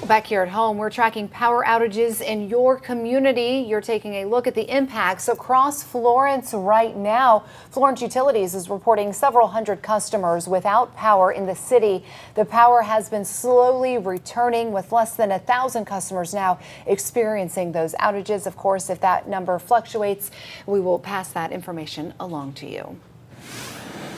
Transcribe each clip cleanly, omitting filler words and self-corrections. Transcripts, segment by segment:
Back here at home, we're tracking power outages in your community. You're taking a look at the impacts across Florence right now. Florence Utilities is reporting several hundred customers without power in the city. The power has been slowly returning, with less than 1,000 customers now experiencing those outages. Of course, if that number fluctuates, we will pass that information along to you.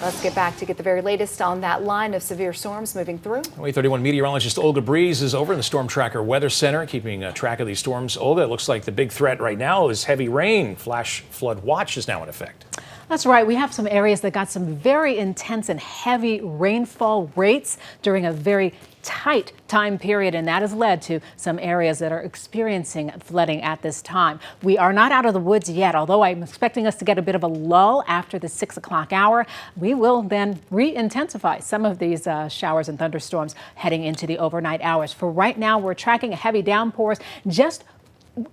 Let's get back to get the very latest on that line of severe storms moving through. 31 meteorologist Olga Breese is over in the Storm Tracker Weather Center, keeping track of these storms. Olga, it looks like the big threat right now is heavy rain. Flash flood watch is now in effect. That's right. We have some areas that got some very intense and heavy rainfall rates during a very tight time period, and that has led to some areas that are experiencing flooding at this time. We are not out of the woods yet, although I'm expecting us to get a bit of a lull after the 6 o'clock hour. We will then re-intensify some of these showers and thunderstorms heading into the overnight hours. For right now, we're tracking heavy downpours just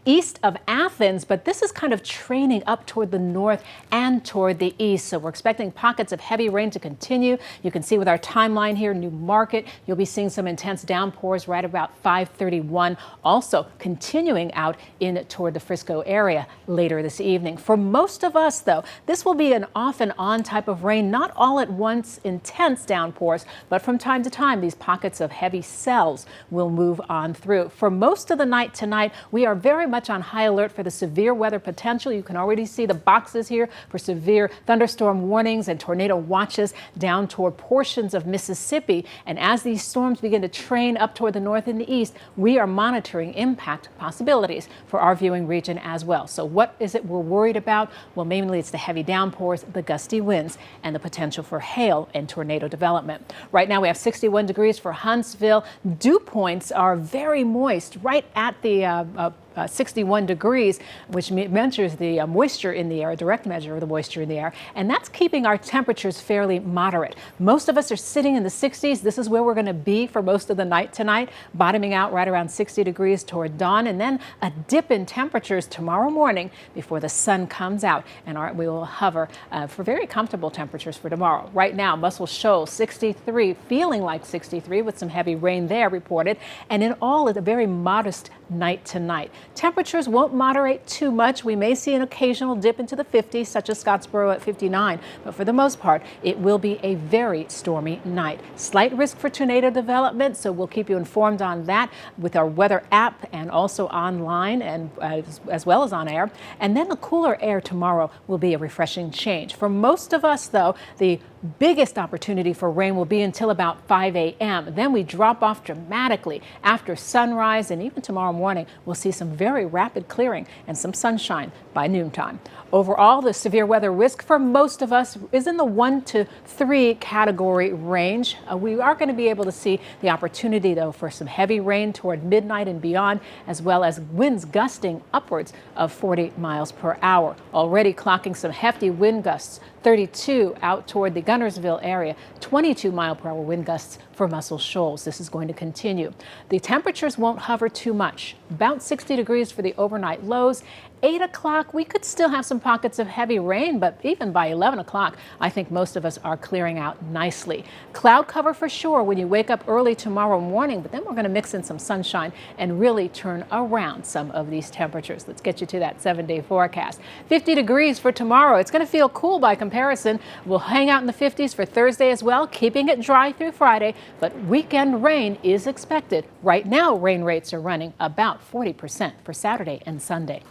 east of Athens, but this is kind of training up toward the north and toward the east. So we're expecting pockets of heavy rain to continue. You can see with our timeline here, New Market, you'll be seeing some intense downpours right about 5:31. Also continuing out in toward the Frisco area later this evening. For most of us, though, this will be an off and on type of rain, not all at once intense downpours, but from time to time, these pockets of heavy cells will move on through. For most of the night tonight, we are very much on high alert for the severe weather potential. You can already see the boxes here for severe thunderstorm warnings and tornado watches down toward portions of Mississippi. And as these storms begin to train up toward the north and the east, we are monitoring impact possibilities for our viewing region as well. So what is it we're worried about? Well, mainly it's the heavy downpours, the gusty winds, and the potential for hail and tornado development. Right now we have 61 degrees for Huntsville. Dew points are very moist right at the 61 degrees, which measures the moisture in the air, a direct measure of the moisture in the air, and that's keeping our temperatures fairly moderate. Most of us are sitting in the 60s. This is where we're going to be for most of the night tonight, bottoming out right around 60 degrees toward dawn, and then a dip in temperatures tomorrow morning before the sun comes out, and we will hover for very comfortable temperatures for tomorrow. Right now, Muscle Shoals 63, feeling like 63 with some heavy rain there reported, and in all, it's a very modest night tonight. Temperatures won't moderate too much. We may see an occasional dip into the 50s, such as Scottsboro at 59, but for the most part, it will be a very stormy night. Slight risk for tornado development, so we'll keep you informed on that with our weather app and also online and as well as on air. And then the cooler air tomorrow will be a refreshing change. For most of us, though, the biggest opportunity for rain will be until about 5 a.m. Then we drop off dramatically after sunrise, and even tomorrow morning we'll see some very rapid clearing and some sunshine by noontime. Overall, the severe weather risk for most of us is in the 1 to 3 category range. We are going to be able to see the opportunity, though, for some heavy rain toward midnight and beyond, as well as winds gusting upwards of 40 miles per hour. Already clocking some hefty wind gusts, 32 out toward the Gunnersville area, 22 mile per hour wind gusts for Muscle Shoals. This is going to continue. The temperatures won't hover too much, about 60 degrees for the overnight lows. 8 o'clock, we could still have some pockets of heavy rain, but even by 11 o'clock, I think most of us are clearing out nicely. Cloud cover for sure when you wake up early tomorrow morning, but then we're going to mix in some sunshine and really turn around some of these temperatures. Let's get you to that 7-day forecast. 50 degrees for tomorrow. It's going to feel cool by comparison. We'll hang out in the 50s for Thursday as well, keeping it dry through Friday, but weekend rain is expected. Right now, rain rates are running about 40% for Saturday and Sunday.